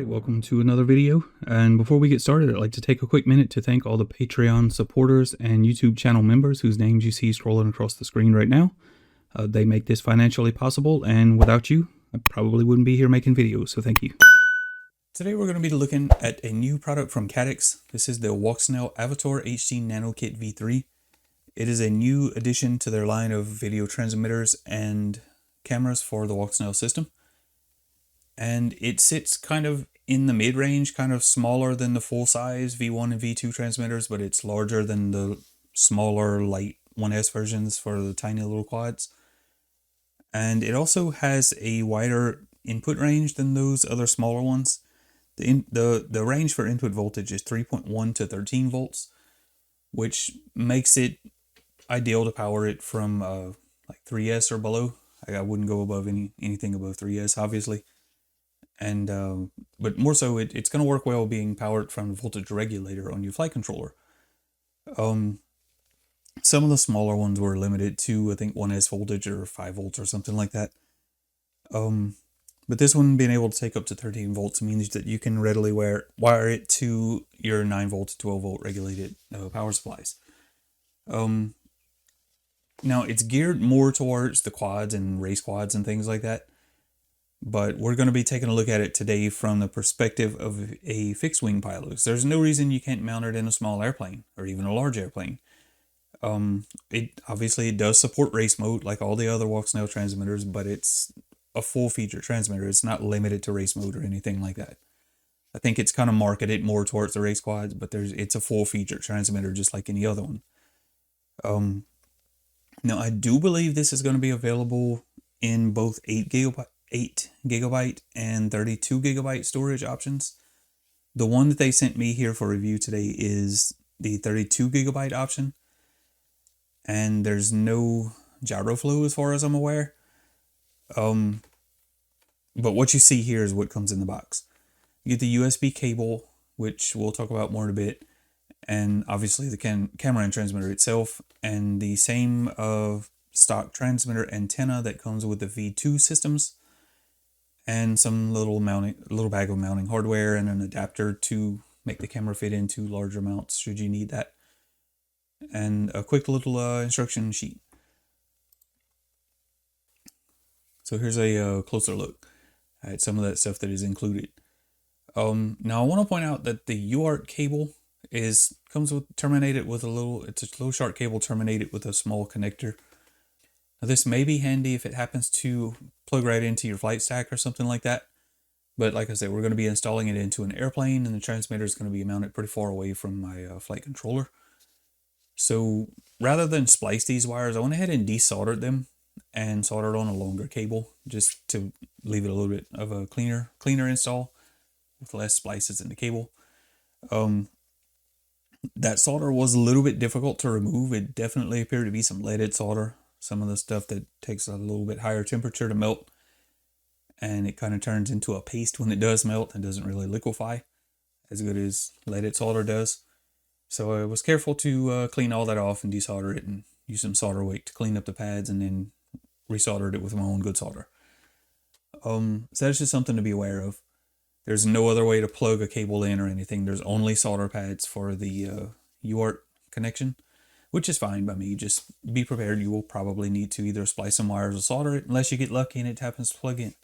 Alright, welcome to another video, and before we get started, I'd like to take a quick minute to thank all the Patreon supporters and YouTube channel members whose names you see scrolling across the screen right now. They make this financially possible, and without you, I probably wouldn't be here making videos, so thank you. Today we're going to be looking at a new product from Caddx. This is the Walksnail Avatar HD Nano Kit V3. It is a new addition to their line of video transmitters and cameras for the Walksnail system. And it sits kind of in the mid-range, kind of smaller than the full-size V1 and V2 transmitters, but it's larger than the smaller light 1S versions for the tiny little quads. And it also has a wider input range than those other smaller ones. The range for input voltage is 3.1 to 13 volts, which makes it ideal to power it from like 3S or below. I wouldn't go above anything above 3S, obviously. And but more so, it's going to work well being powered from the voltage regulator on your flight controller. Some of the smaller ones were limited to, I think, 1S voltage or 5 volts or something like that. But this one being able to take up to 13 volts means that you can readily wire it to your 9 volt to 12 volt regulated power supplies. Now it's geared more towards the quads and race quads and things like that. But we're going to be taking a look at it today from the perspective of a fixed-wing pilot. There's no reason you can't mount it in a small airplane or even a large airplane. It does support race mode like all the other Walksnail transmitters, but it's a full-feature transmitter. It's not limited to race mode or anything like that. I think it's kind of marketed more towards the race quads, but it's a full-feature transmitter just like any other one. Now, I do believe this is going to be available in both 8 gigabyte and 32 gigabyte storage options. The one that they sent me here for review today is the 32 gigabyte option, and there's no gyro flow as far as I'm aware. But what you see here is what comes in the box. You get the USB cable, which we'll talk about more in a bit, and obviously the camera and transmitter itself, and the same stock transmitter antenna that comes with the V2 systems, and some little bag of mounting hardware and an adapter to make the camera fit into larger mounts should you need that, and a quick little instruction sheet. So here's a closer look at some of that stuff that is included. Now I want to point out that the UART cable comes terminated with it's a low sharp cable terminated with a small connector. Now this may be handy if it happens to plug right into your flight stack or something like that. But like I said, we're going to be installing it into an airplane, and the transmitter is going to be mounted pretty far away from my flight controller. So rather than splice these wires, I went ahead and desoldered them and soldered on a longer cable just to leave it a little bit of a cleaner install with less splices in the cable. That solder was a little bit difficult to remove. It definitely appeared to be some leaded solder. Some of the stuff that takes a little bit higher temperature to melt, and it kind of turns into a paste when it does melt and doesn't really liquefy as good as leaded solder does. So I was careful to clean all that off and desolder it and use some solder wick to clean up the pads, and then resoldered it with my own good solder. So that's just something to be aware of. There's no other way to plug a cable in or anything. There's only solder pads for the UART connection, which is fine by me. Just be prepared. You will probably need to either splice some wires or solder it, unless you get lucky and it happens to plug in.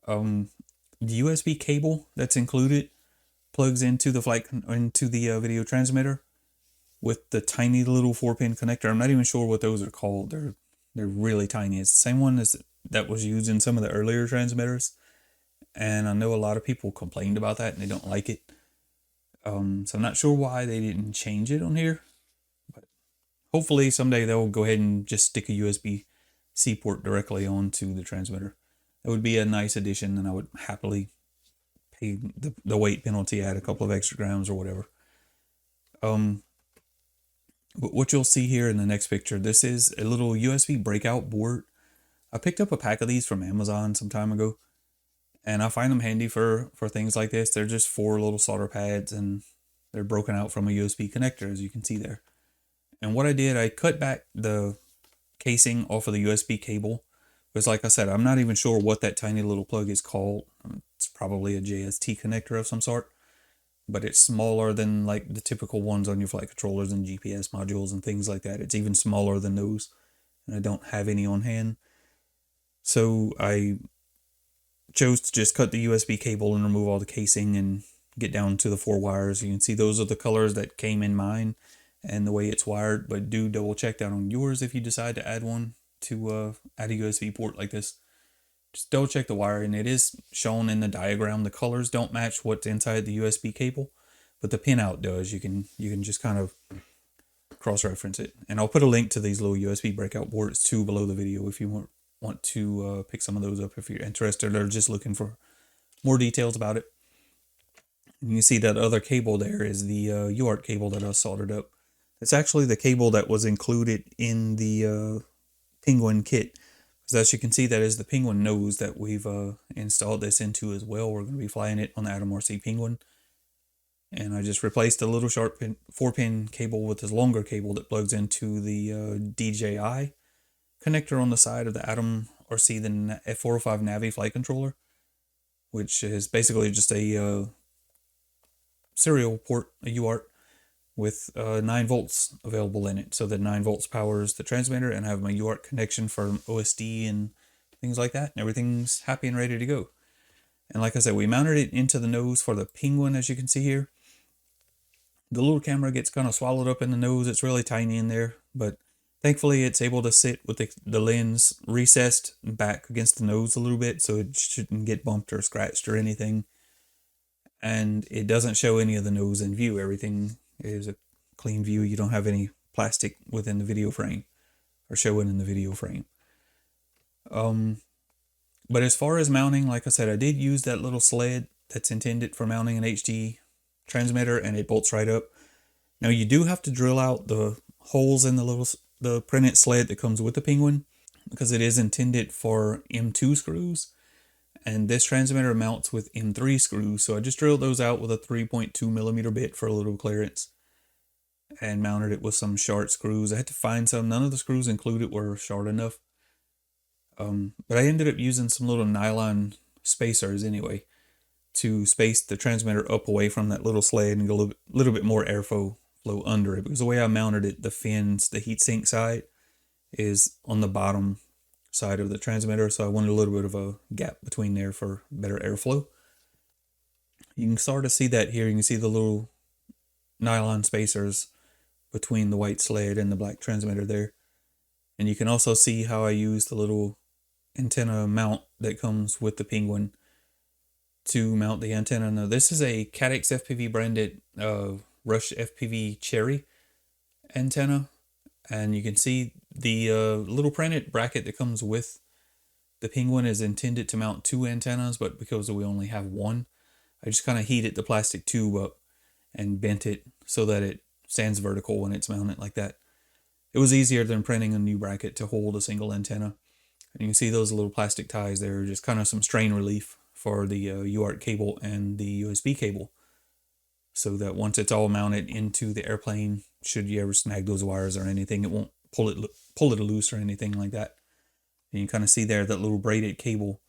The USB cable that's included plugs into the video transmitter with the tiny little 4-pin connector. I'm not even sure what those are called. They're really tiny. It's the same one that was used in some of the earlier transmitters, and I know a lot of people complained about that and they don't like it. So I'm not sure why they didn't change it on here. Hopefully someday they'll go ahead and just stick a USB-C port directly onto the transmitter. That would be a nice addition, and I would happily pay the weight penalty, add a couple of extra grams or whatever. But what you'll see here in the next picture, this is a little USB breakout board. I picked up a pack of these from Amazon some time ago, and I find them handy for things like this. They're just 4 little solder pads, and they're broken out from a USB connector, as you can see there. And what I did, I cut back the casing off of the USB cable. Because like I said, I'm not even sure what that tiny little plug is called. It's probably a JST connector of some sort, but it's smaller than like the typical ones on your flight controllers and GPS modules and things like that. It's even smaller than those, and I don't have any on hand. So I chose to just cut the USB cable and remove all the casing and get down to the 4 wires. You can see those are the colors that came in mine and the way it's wired, but do double check that on yours if you decide to add one to add a USB port like this. Just double check the wire, and it is shown in the diagram. The colors don't match what's inside the USB cable, but the pinout does. You can just kind of cross-reference it. And I'll put a link to these little USB breakout boards too below the video if you want to pick some of those up if you're interested or just looking for more details about it. And you see that other cable there is the UART cable that I soldered up. It's actually the cable that was included in the Penguin kit. Because as you can see, that is the Penguin nose that we've installed this into as well. We're going to be flying it on the Atom RC Penguin. And I just replaced a little sharp 4-pin cable with this longer cable that plugs into the DJI connector on the side of the Atom RC, the F405 Navi flight controller, which is basically just a serial port, a UART, with 9 volts available in it. So that 9 volts powers the transmitter, and I have my UART connection for OSD and things like that. And everything's happy and ready to go. And like I said, we mounted it into the nose for the Penguin, as you can see here. The little camera gets kind of swallowed up in the nose. It's really tiny in there, but thankfully it's able to sit with the lens recessed back against the nose a little bit, so it shouldn't get bumped or scratched or anything. And it doesn't show any of the nose in view. Everything is a clean view. You don't have any plastic within the video frame or showing in the video frame. But as far as mounting, like I said, I did use that little sled that's intended for mounting an HD transmitter, and it bolts right up. Now you do have to drill out the holes in the printed sled that comes with the Penguin, because it is intended for M2 screws, and this transmitter mounts with M3 screws. So I just drilled those out with a 3.2mm bit for a little clearance and mounted it with some short screws. I had to find some. None of the screws included were short enough. But I ended up using some little nylon spacers anyway to space the transmitter up away from that little sled and get a little bit more airflow under it. Because the way I mounted it, the fins, the heatsink side is on the bottom side of the transmitter, so I wanted a little bit of a gap between there for better airflow. You can sort of see that here. You can see the little nylon spacers between the white sled and the black transmitter there. And you can also see how I use the little antenna mount that comes with the Penguin to mount the antenna. Now this is a Caddx FPV branded Rush FPV Cherry antenna, and you can see the little printed bracket that comes with the Penguin is intended to mount 2 antennas, but because we only have one, I just kind of heated the plastic tube up and bent it so that it stands vertical when it's mounted like that. It was easier than printing a new bracket to hold a single antenna. And you can see those little plastic ties there, just kind of some strain relief for the UART cable and the USB cable, so that once it's all mounted into the airplane, should you ever snag those wires or anything, it won't pull it loose or anything like that. And you kind of see there that little braided cable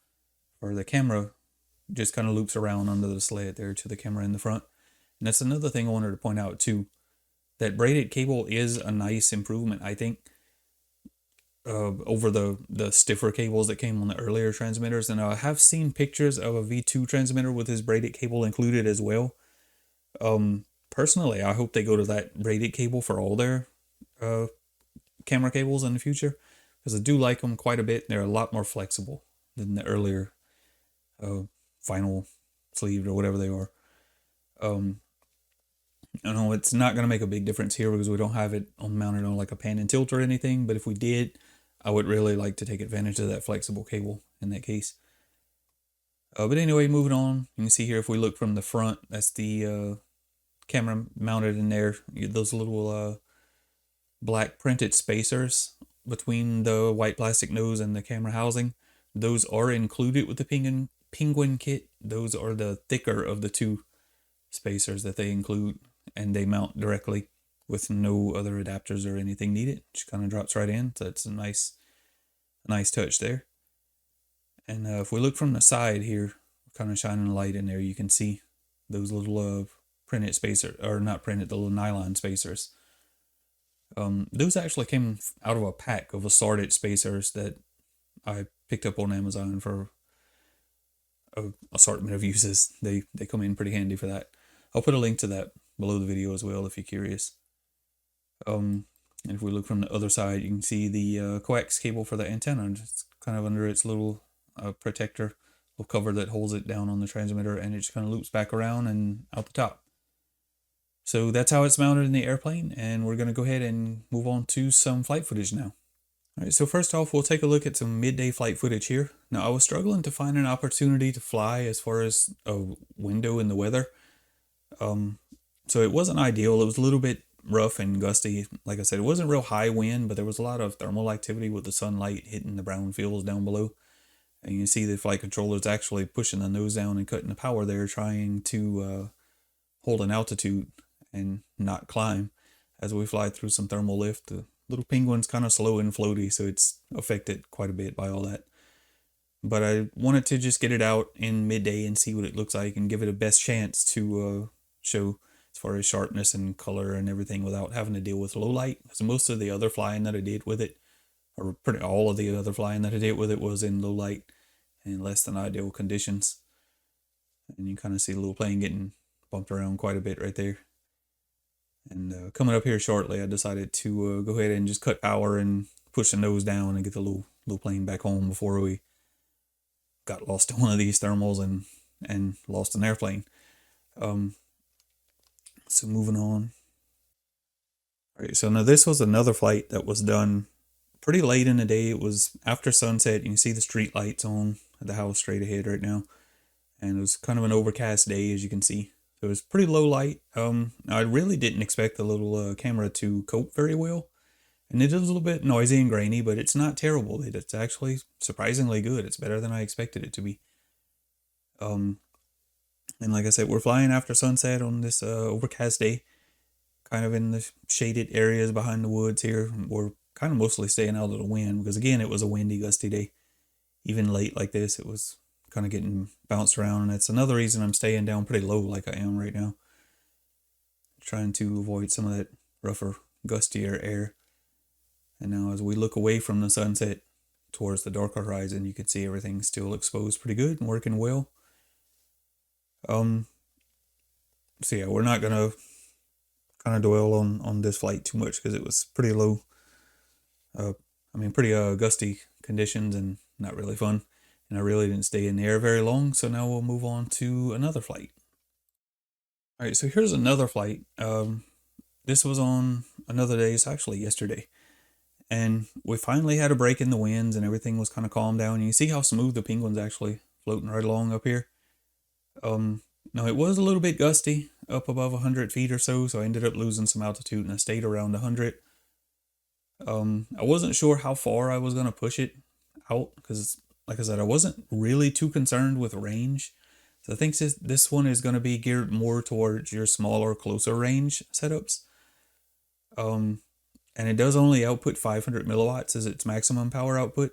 for the camera just kind of loops around under the sled there to the camera in the front. And that's another thing I wanted to point out too. That braided cable is a nice improvement, I think, over the stiffer cables that came on the earlier transmitters. And I have seen pictures of a V2 transmitter with this braided cable included as well. Personally, I hope they go to that braided cable for all their camera cables in the future, because I do like them quite a bit. They're a lot more flexible than the earlier vinyl sleeved or whatever they are. I know it's not going to make a big difference here because we don't have it mounted on like a pan and tilt or anything, but if we did, I would really like to take advantage of that flexible cable in that case. But anyway, moving on, you can see here if we look from the front, that's the camera mounted in there. Those little black printed spacers between the white plastic nose and the camera housing, those are included with the Penguin kit. Those are the thicker of the 2 spacers that they include, and they mount directly with no other adapters or anything needed. Just kind of drops right in, so it's a nice touch there. And if we look from the side here, kind of shining a light in there, you can see those little printed spacer, or not printed, the little nylon spacers. Those actually came out of a pack of assorted spacers that I picked up on Amazon for a assortment of uses. They come in pretty handy for that. I'll put a link to that below the video as well if you're curious. And if we look from the other side, you can see the coax cable for the antenna. It's kind of under its little protector, little cover that holds it down on the transmitter, and it just kind of loops back around and out the top. So that's how it's mounted in the airplane, and we're going to go ahead and move on to some flight footage now. Alright, so first off, we'll take a look at some midday flight footage here. Now, I was struggling to find an opportunity to fly as far as a window in the weather. So it wasn't ideal. It was a little bit rough and gusty. Like I said, it wasn't real high wind, but there was a lot of thermal activity with the sunlight hitting the brown fields down below. And you can see the flight controllers actually pushing the nose down and cutting the power there, trying to hold an altitude and not climb as we fly through some thermal lift. The little penguin's kind of slow and floaty, so it's affected quite a bit by all that. But I wanted to just get it out in midday and see what it looks like and give it a best chance to show as far as sharpness and color and everything without having to deal with low light. So most of the other flying that I did with it, or pretty all of the other flying that I did with it, was in low light and less than ideal conditions. And you kind of see the little plane getting bumped around quite a bit right there. And coming up here shortly, I decided to go ahead and just cut power and push the nose down and get the little plane back home before we got lost in one of these thermals and lost an airplane. So moving on. All right, so now this was another flight that was done pretty late in the day. It was after sunset. You can see the street lights on at the house straight ahead right now. And it was kind of an overcast day, as you can see. So it was pretty low light. I really didn't expect the little camera to cope very well. And it is a little bit noisy and grainy, but it's not terrible. It's actually surprisingly good. It's better than I expected it to be. And like I said, we're flying after sunset on this overcast day, kind of in the shaded areas behind the woods here. We're kind of mostly staying out of the wind because, again, it was a windy, gusty day. Even late like this, it was kind of getting bounced around, and that's another reason I'm staying down pretty low like I am right now. Trying to avoid some of that rougher, gustier air. And now as we look away from the sunset towards the darker horizon, you can see everything's still exposed pretty good and working well. So yeah, we're not gonna kind of dwell on this flight too much because it was pretty low. Pretty gusty conditions and not really fun. And I really didn't stay in the air very long, so now we'll move on to another flight. All right, so here's another flight. This was on another day, it's actually yesterday. And we finally had a break in the winds and everything was kind of calmed down. You can see how smooth the penguin's actually floating right along up here. Now it was a little bit gusty up above 100 feet or so I ended up losing some altitude and I stayed around 100. I wasn't sure how far I was going to push it out because, like I said, I wasn't really too concerned with range. So I think this one is going to be geared more towards your smaller, closer range setups. And it does only output 500 milliwatts as its maximum power output.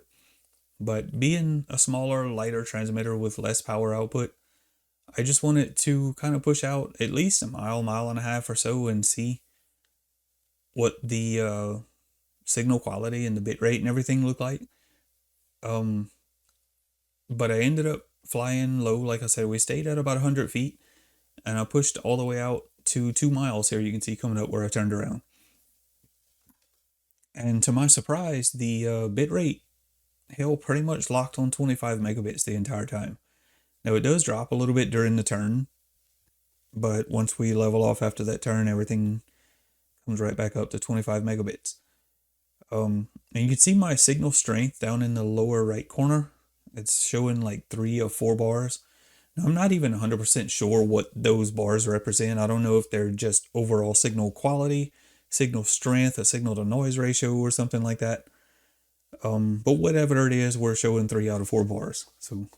But being a smaller, lighter transmitter with less power output, I just want it to kind of push out at least a mile and a half or so and see what the signal quality and the bit rate and everything look like. But I ended up flying low. Like I said, we stayed at about 100 feet and I pushed all the way out to 2 miles here. You can see coming up where I turned around. And to my surprise, the bit rate held pretty much locked on 25 megabits the entire time. Now it does drop a little bit during the turn, but once we level off after that turn, everything comes right back up to 25 megabits. And you can see my signal strength down in the lower right corner. It's showing like 3 or 4 bars. Now I'm not even 100% sure what those bars represent. I don't know if they're just overall signal quality, signal strength, a signal to noise ratio or something like that. But whatever it is, we're showing 3 out of 4 bars. So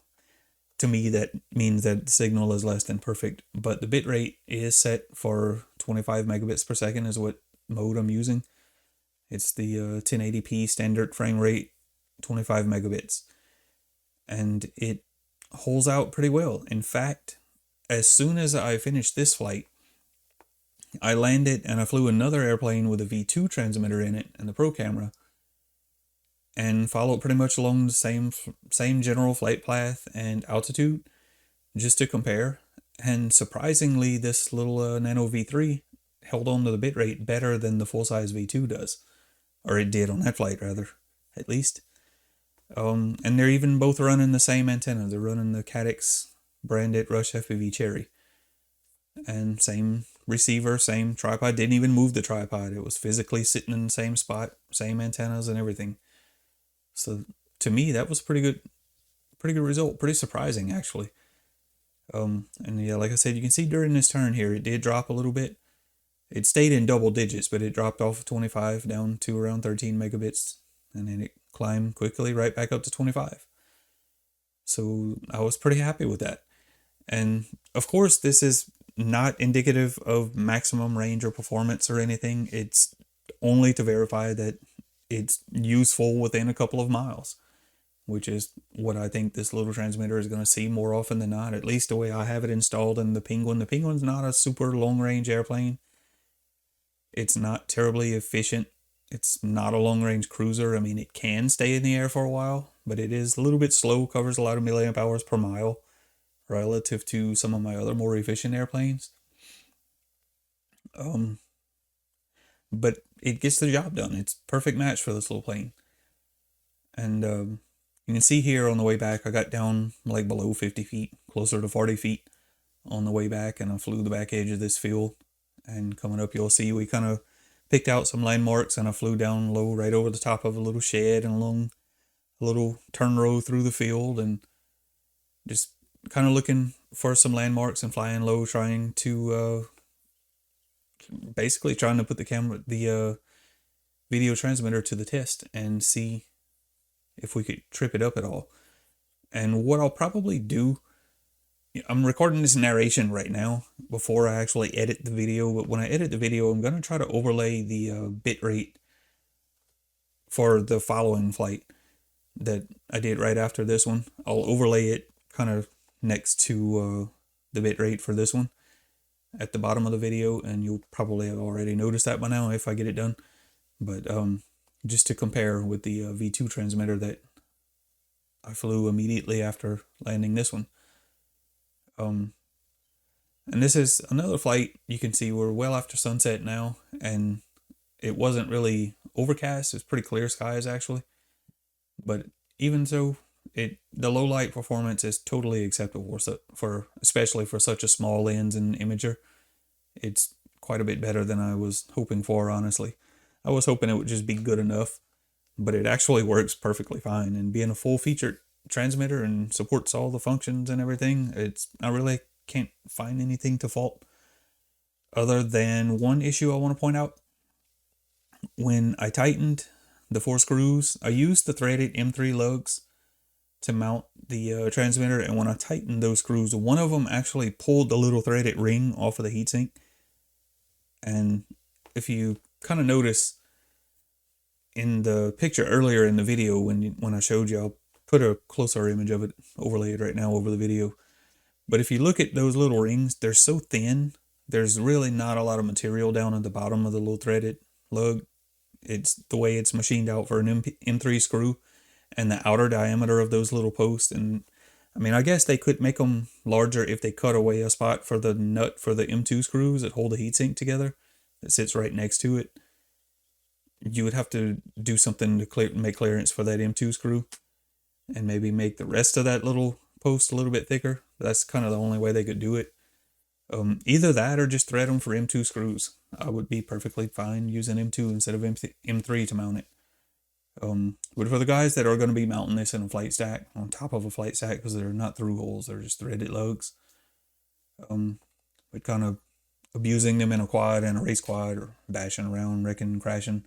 to me, that means that the signal is less than perfect, but the bit rate is set for 25 megabits per second is what mode I'm using. It's the 1080p standard frame rate, 25 megabits. And it holds out pretty well. In fact, as soon as I finished this flight, I landed and I flew another airplane with a V2 transmitter in it and the Pro camera, and followed pretty much along the same general flight path and altitude, just to compare. And surprisingly, this little Nano V3 held on to the bitrate better than the full-size V2 does. Or it did on that flight, rather, at least. And they're even both running the same antenna. They're running the Caddx branded Rush FPV Cherry. And same receiver, same tripod. Didn't even move the tripod. It was physically sitting in the same spot, same antennas and everything. So to me, that was pretty good result. Pretty surprising, actually. And yeah, like I said, you can see during this turn here, it did drop a little bit. It stayed in double digits, but it dropped off of 25 down to around 13 megabits. And then it climbed quickly right back up to 25. So I was pretty happy with that. And of course, this is not indicative of maximum range or performance or anything. It's only to verify that it's useful within a couple of miles, which is what I think this little transmitter is going to see more often than not, at least the way I have it installed in the Penguin. The Penguin's not a super long-range airplane. It's not terribly efficient. It's not a long-range cruiser. I mean, it can stay in the air for a while, but it is a little bit slow, covers a lot of milliamp hours per mile relative to some of my other more efficient airplanes. But it gets the job done. It's a perfect match for this little plane. And you can see here on the way back, I got down like below 50 feet, closer to 40 feet on the way back, and I flew the back edge of this field. And coming up, you'll see we kind of picked out some landmarks, and I flew down low right over the top of a little shed and along a little turn row through the field, and just kind of looking for some landmarks and flying low, trying to basically trying to put the video transmitter to the test and see if we could trip it up at all. And what I'll probably do, I'm recording this narration right now before I actually edit the video, but when I edit the video, I'm going to try to overlay the bitrate for the following flight that I did right after this one. I'll overlay it kind of next to the bitrate for this one at the bottom of the video, and you'll probably have already noticed that by now if I get it done. But just to compare with the V2 transmitter that I flew immediately after landing this one. And this is another flight. You can see we're well after sunset now, and it wasn't really overcast. It was pretty clear skies, actually. But even so, the low light performance is totally acceptable for especially for such a small lens and imager. It's quite a bit better than I was hoping for, honestly. I was hoping it would just be good enough, but it actually works perfectly fine. And being a full-featured transmitter and supports all the functions and everything, I really can't find anything to fault. Other than one issue I want to point out. When I tightened the 4 screws, I used the threaded M3 lugs to mount the transmitter, and when I tightened those screws, one of them actually pulled the little threaded ring off of the heatsink. And if you kind of notice in the picture earlier in the video when I showed you, I'll put a closer image of it overlaid right now over the video. But if you look at those little rings, they're so thin. There's really not a lot of material down at the bottom of the little threaded lug. It's the way it's machined out for an M3 screw, and the outer diameter of those little posts. And I mean, I guess they could make them larger if they cut away a spot for the nut for the M2 screws that hold the heatsink together that sits right next to it. You would have to do something to make clearance for that M2 screw, and maybe make the rest of that little post a little bit thicker. That's kind of the only way they could do it. Either that or just thread them for M2 screws. I would be perfectly fine using M2 instead of M3 to mount it. But for the guys that are going to be mounting this in a flight stack, on top of a flight stack, because they're not through holes, they're just threaded lugs, but kind of abusing them in a quad and a race quad, or bashing around, wrecking, crashing,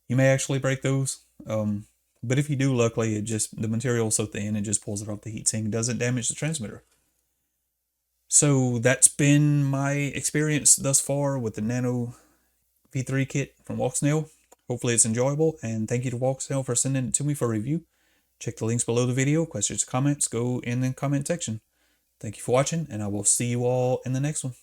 you may actually break those. But if you do, luckily, the material is so thin, it just pulls it off the heatsink, doesn't damage the transmitter. So that's been my experience thus far with the Nano V3 kit from Walksnail. Hopefully it's enjoyable, and thank you to Walksnail for sending it to me for review. Check the links below the video. Questions, comments, go in the comment section. Thank you for watching, and I will see you all in the next one.